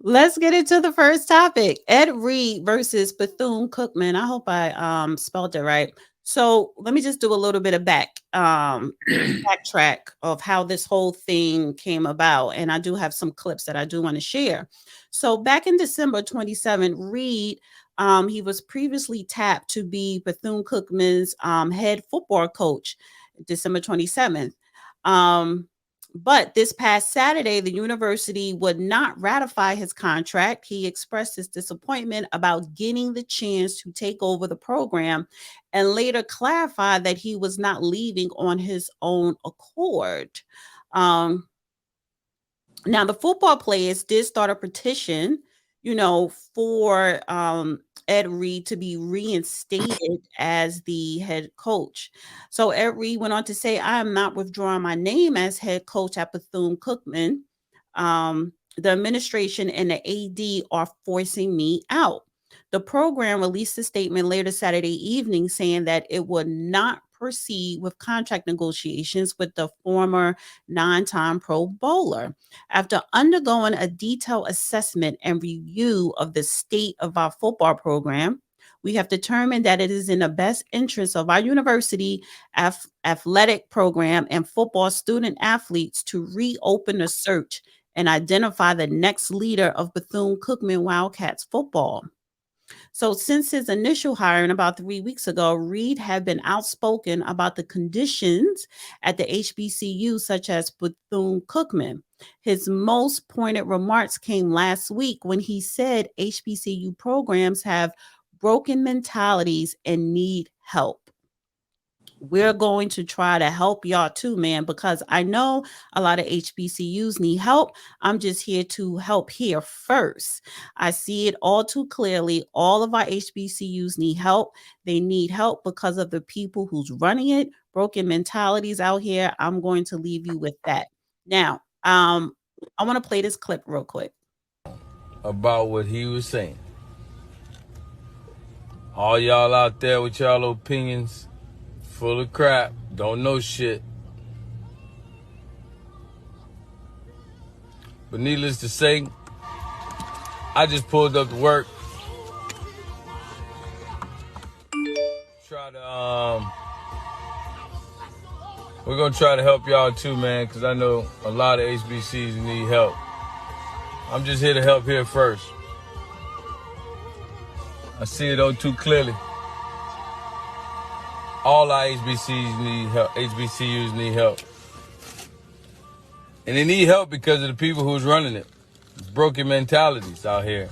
Let's get into the first topic. Ed Reed versus Bethune-Cookman. I hope I spelled it right. So let me just do a little bit of backtrack of how this whole thing came about. And I do have some clips that I do want to share. So back in December 27, Reed, he was previously tapped to be Bethune-Cookman's head football coach, December 27th. Um, but this past Saturday, the university would not ratify his contract. He expressed his disappointment about getting the chance to take over the program and later clarified that he was not leaving on his own accord. Um, Now, the football players did start a petition, for Ed Reed to be reinstated as the head coach. So Ed Reed went on to say, I am not withdrawing my name as head coach at Bethune Cookman. The administration and the AD are forcing me out. The program released a statement later Saturday evening saying that it would not proceed with contract negotiations with the former 9-time Pro Bowler. After undergoing a detailed assessment and review of the state of our football program, we have determined that it is in the best interest of our university athletic program and football student athletes to reopen the search and identify the next leader of Bethune-Cookman Wildcats football. So, since his initial hiring about 3 weeks ago, Reed had been outspoken about the conditions at the HBCU, such as Bethune Cookman. His most pointed remarks came last week when he said HBCU programs have broken mentalities and need help. We're going to try to help y'all too, man, because I know a lot of HBCUs need help. I'm just here to help here first. I see it all too clearly. All of our HBCUs need help. They need help because of the people who's running it, broken mentalities out here. I'm going to leave you with that. Now, I want to play this clip real quick. About what he was saying. All y'all out there with y'all opinions, full of crap, don't know shit. But needless to say, I just pulled up to work. We're gonna try to help y'all too, man, because I know a lot of HBCs need help. I'm just here to help here first. I see it all too clearly. All our HBCs need help. HBCUs need help. And they need help because of the people who's running it. It's broken mentalities out here.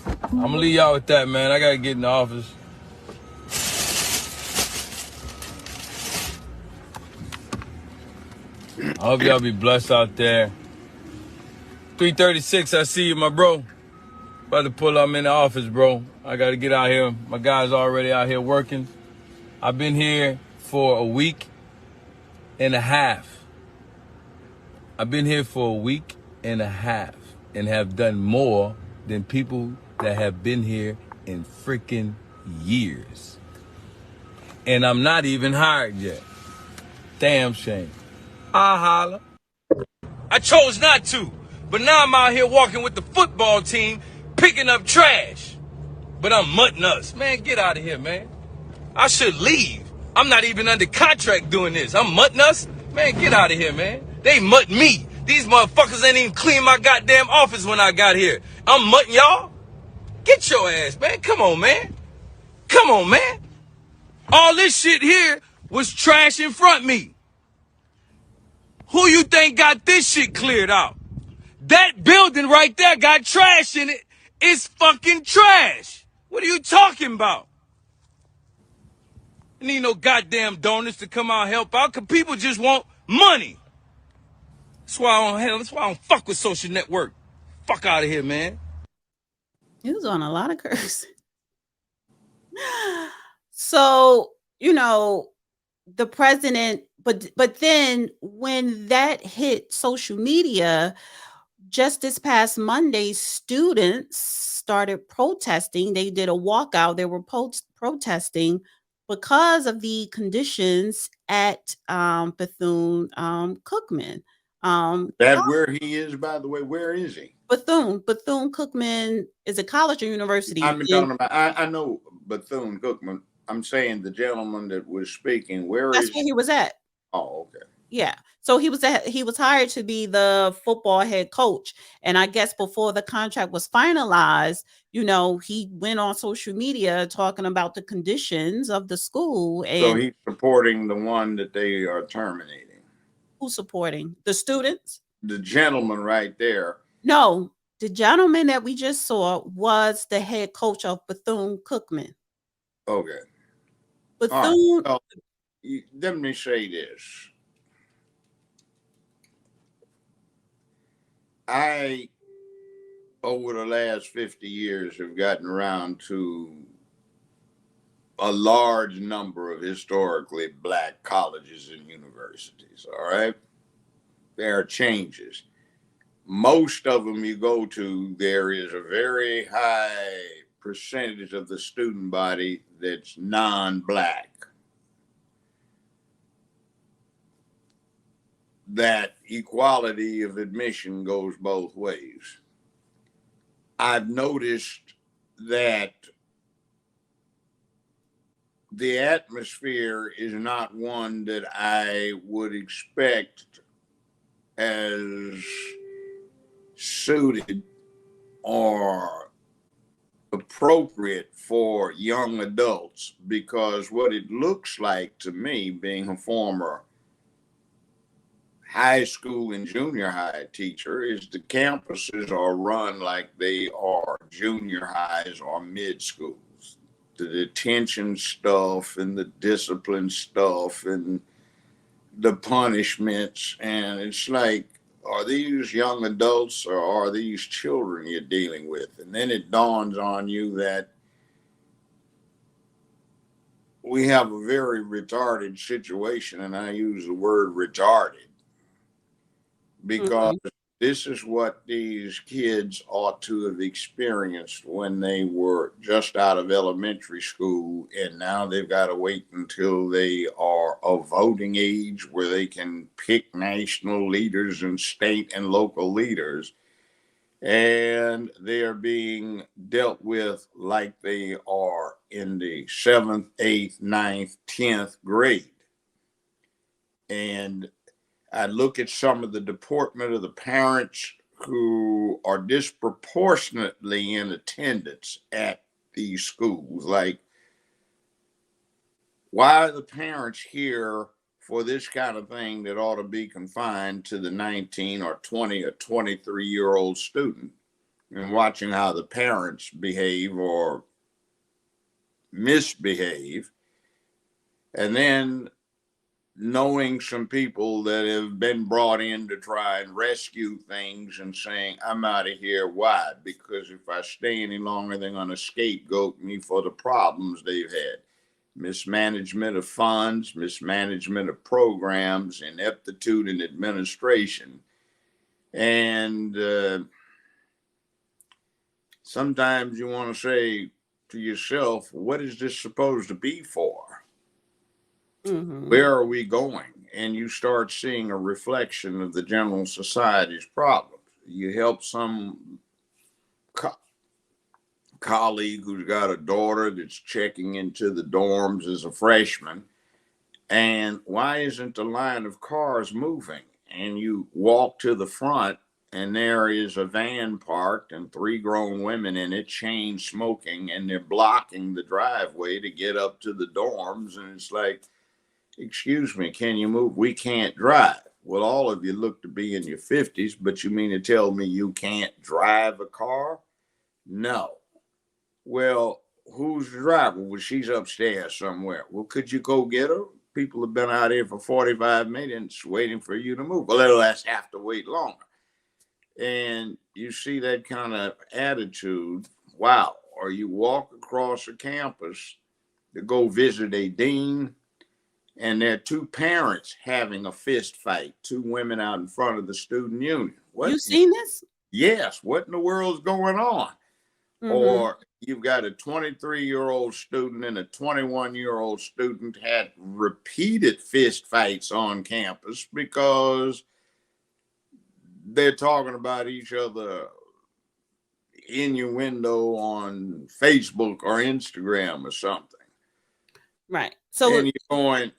I'm gonna leave y'all with that, man. I gotta get in the office. I hope y'all be blessed out there. 336, I see you, my bro. About to pull up in the office, bro. I gotta get out here. My guys already out here working. I've been here for a week and a half. I've been here for a week and a half and have done more than people that have been here in freaking years. And I'm not even hired yet. Damn shame. I holla. I chose not to, but now I'm out here walking with the football team, picking up trash. But I'm mutting us. Man, get out of here, man. I should leave. I'm not even under contract doing this. I'm mutting us? Man, get out of here, man. They mutt me. These motherfuckers ain't even clean my goddamn office when I got here. I'm mutting y'all? Get your ass, man. Come on, man. Come on, man. All this shit here was trash in front of me. Who you think got this shit cleared out? That building right there got trash in it. It's fucking trash. What are you talking about? Need no goddamn donors to come out and help out, cause people just want money. That's why I don't fuck with social network. Fuck out of here, man. He was on a lot of cursing. So, the president, but then when that hit social media, just this past Monday, students started protesting. They did a walkout. They were protesting because of the conditions at Bethune Cookman. That where he is, by the way? Where is he? Bethune is a college or university? I'm talking about. I know Bethune-Cookman. I'm saying the gentleman that was speaking. Where That's is? where he was at. Oh, okay. Yeah. So he was hired to be the football head coach. And I guess before the contract was finalized, he went on social media talking about the conditions of the school. So And he's supporting the one that they are terminating. who's supporting? The students? The gentleman right there. No, the gentleman that we just saw was the head coach of Bethune-Cookman. Okay. Bethune. All right. Well, let me say this. I, over the last 50 years, have gotten around to a large number of historically black colleges and universities. All right. There are changes. Most of them you go to, there is a very high percentage of the student body that's non-black. That equality of admission goes both ways. I've noticed that the atmosphere is not one that I would expect as suited or appropriate for young adults, because what it looks like to me, being a former high school and junior high teacher, is the campuses are run like they are junior highs or mid schools. The detention stuff and the discipline stuff and the punishments, and it's like, are these young adults or are these children you're dealing with? And then it dawns on you that we have a very retarded situation, and I use the word retarded because this is what these kids ought to have experienced when they were just out of elementary school, and now they've got to wait until they are of voting age where they can pick national leaders and state and local leaders, and they are being dealt with like they are in the 7th, 8th, 9th, 10th grade. And I look at some of the deportment of the parents who are disproportionately in attendance at these schools. Like, why are the parents here for this kind of thing that ought to be confined to the 19 or 20 or 23-year-old student, and watching how the parents behave or misbehave, and then knowing some people that have been brought in to try and rescue things and saying, I'm out of here. Why? Because if I stay any longer, they're going to scapegoat me for the problems they've had. Mismanagement of funds, mismanagement of programs, ineptitude in administration. And sometimes you want to say to yourself, what is this supposed to be for? Where are we going? And you start seeing a reflection of the general society's problems. You help some colleague who's got a daughter that's checking into the dorms as a freshman, and why isn't the line of cars moving? And you walk to the front, and there is a van parked and 3 grown women in it, chain smoking, and they're blocking the driveway to get up to the dorms. And it's like, excuse me, can you move? We can't drive. Well, all of you look to be in your 50s, but you mean to tell me you can't drive a car? No. Well, who's the driver? Well, she's upstairs somewhere. Well, could you go get her? People have been out here for 45 minutes waiting for you to move. Well, they'll have to wait longer. And you see that kind of attitude. Wow. Or you walk across a campus to go visit a dean, and there are 2 parents having a fist fight, 2 women out in front of the student union. What? You seen this? Yes. What in the world's going on? Or you've got a 23-year-old student and a 21-year-old student had repeated fist fights on campus because they're talking about each other innuendo on Facebook or Instagram or something. Right. So And you're going,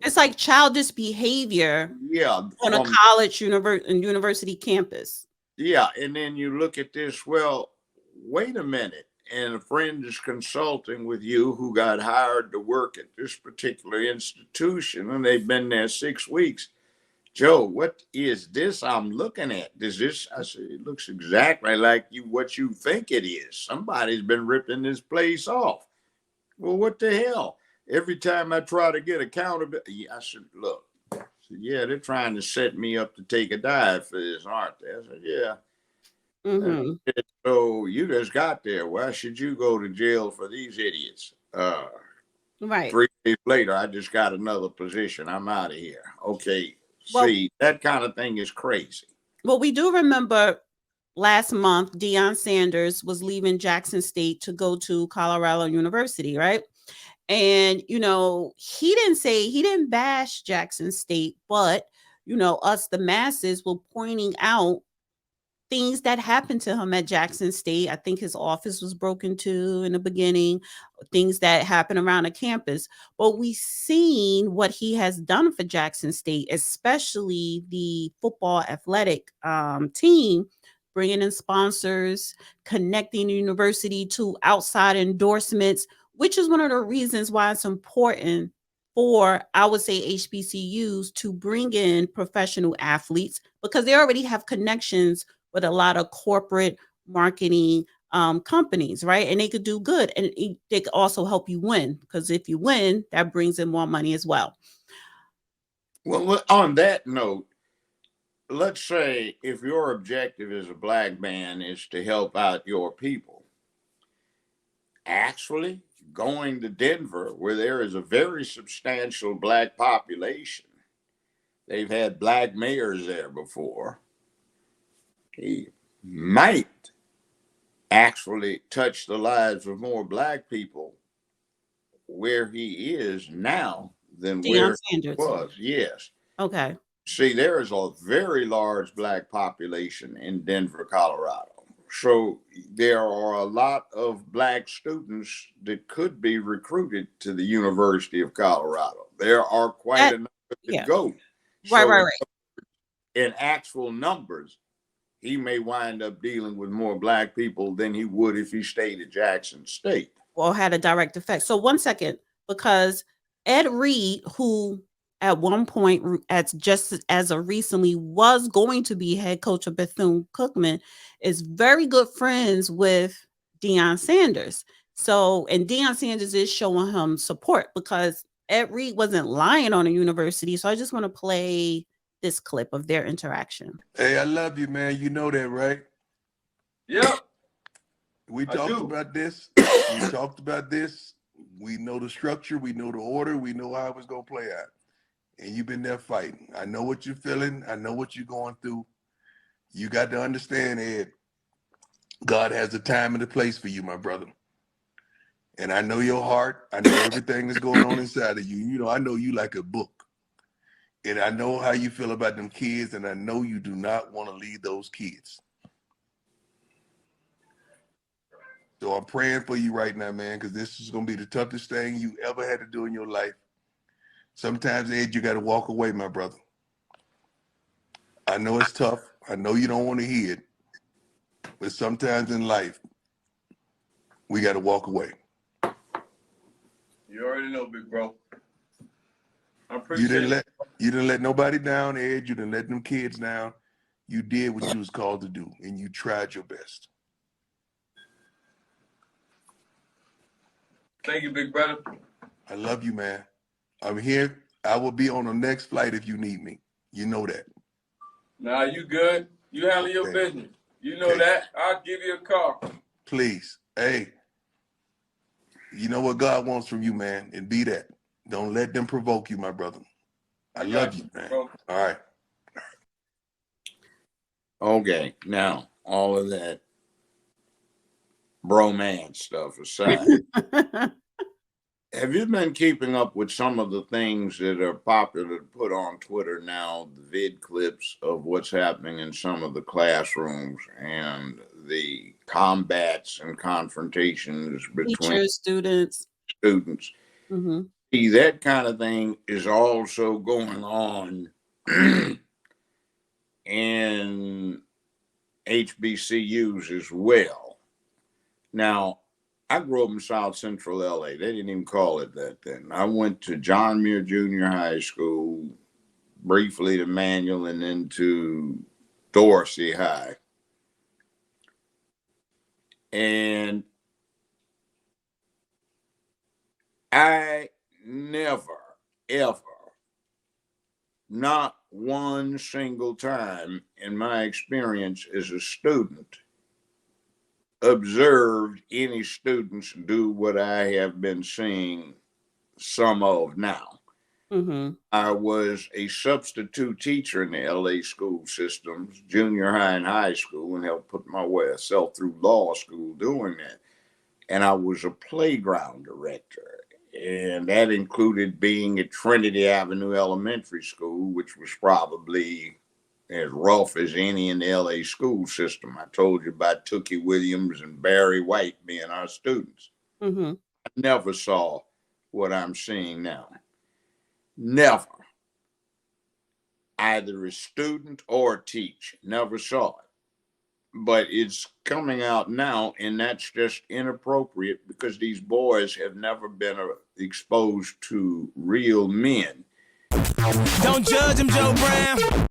it's like childish behavior yeah, on a college university campus. yeah. And then you look at this, well, wait a minute. And a friend is consulting with you who got hired to work at this particular institution, and they've been there 6 weeks. Joe, what is this I'm looking at? Does this? I said, it looks exactly like what you think it is. Somebody's been ripping this place off. Well, what the hell? Every time I try to get accountability, I said, look, yeah, they're trying to set me up to take a dive for this, aren't they? I said, yeah. Mm-hmm. So you just got there. Why should you go to jail for these idiots? Right. 3 days later, I just got another position. I'm out of here. Okay. Well, See, that kind of thing is crazy. Well, we do remember last month, Deion Sanders was leaving Jackson State to go to Colorado University, right? And, he didn't bash Jackson State, but, us, the masses, were pointing out things that happened to him at Jackson State. I think his office was broken too in the beginning, things that happened around the campus. But we've seen what he has done for Jackson State, especially the football athletic team, bringing in sponsors, connecting the university to outside endorsements, which is one of the reasons why it's important for, I would say, HBCUs to bring in professional athletes, because they already have connections with a lot of corporate marketing companies, right? And they could do good, and they could also help you win, because if you win, that brings in more money as well. Well, on that note, let's say if your objective as a black man is to help out your people, actually going to Denver, where there is a very substantial black population, they've had black mayors there before, he might actually touch the lives of more black people where he is now than Deion where Sanders. he was. Yes. Okay. See, there is a very large black population in Denver, Colorado. So there are a lot of black students that could be recruited to the University of Colorado. There are quite a number that go. Right. In actual numbers, he may wind up dealing with more black people than he would if he stayed at Jackson State. Or had a direct effect. So 1 second, because Ed Reed, who at one point, just as of recently, was going to be head coach of Bethune-Cookman, is very good friends with Deion Sanders. So, and Deion Sanders is showing him support, because Ed Reed wasn't lying on a university. So I just want to play this clip of their interaction. Hey, I love you, man. You know that, right? Yep. We talked about this. We talked about this. We know the structure. We know the order. We know how it was going to play out. And you've been there fighting. I know what you're feeling. I know what you're going through. You got to understand, Ed, God has a time and a place for you, my brother. And I know your heart. I know everything that's going on inside of you. You know, I know you like a book. And I know how you feel about them kids, and I know you do not want to leave those kids. So I'm praying for you right now, man, because this is going to be the toughest thing you ever had to do in your life. Sometimes, Ed, you got to walk away, my brother. I know it's tough. I know you don't want to hear it. But sometimes in life, we got to walk away. You already know, big bro. You didn't let nobody down, Ed. You didn't let them kids down. You did what you was called to do, and you tried your best. Thank you, big brother. I love you, man. I'm here. I will be on the next flight if you need me. You know that. Nah, you good. You handle your business. You know that. I'll give you a call. Please. Hey, you know what God wants from you, man, and be that. Don't let them provoke you, my brother. I love you, man. Bro. All right. Okay. Now, all of that bromance stuff aside, Have you been keeping up with some of the things that are popular to put on Twitter now, the vid clips of what's happening in some of the classrooms and the combats and confrontations between Teachers, students. students? Mm-hmm. See, that kind of thing is also going on in HBCUs as well. Now, I grew up in South Central LA. They didn't even call it that then. I went to John Muir Junior High School, briefly to Manual, and then to Dorsey High. And I never, ever, not one single time in my experience as a student, observed any students do what I have been seeing some of now. Mm-hmm. I was a substitute teacher in the LA school systems, junior high and high school, and helped put myself through law school doing that. And I was a playground director, and that included being at Trinity Avenue Elementary School, which was probably as rough as any in the LA school system. I told you about Tookie Williams and Barry White being our students. Mm-hmm. I never saw what I'm seeing now. Never. Either a student or teach. Never saw it. But it's coming out now, and that's just inappropriate because these boys have never been exposed to real men. Don't judge them, Joe Brown.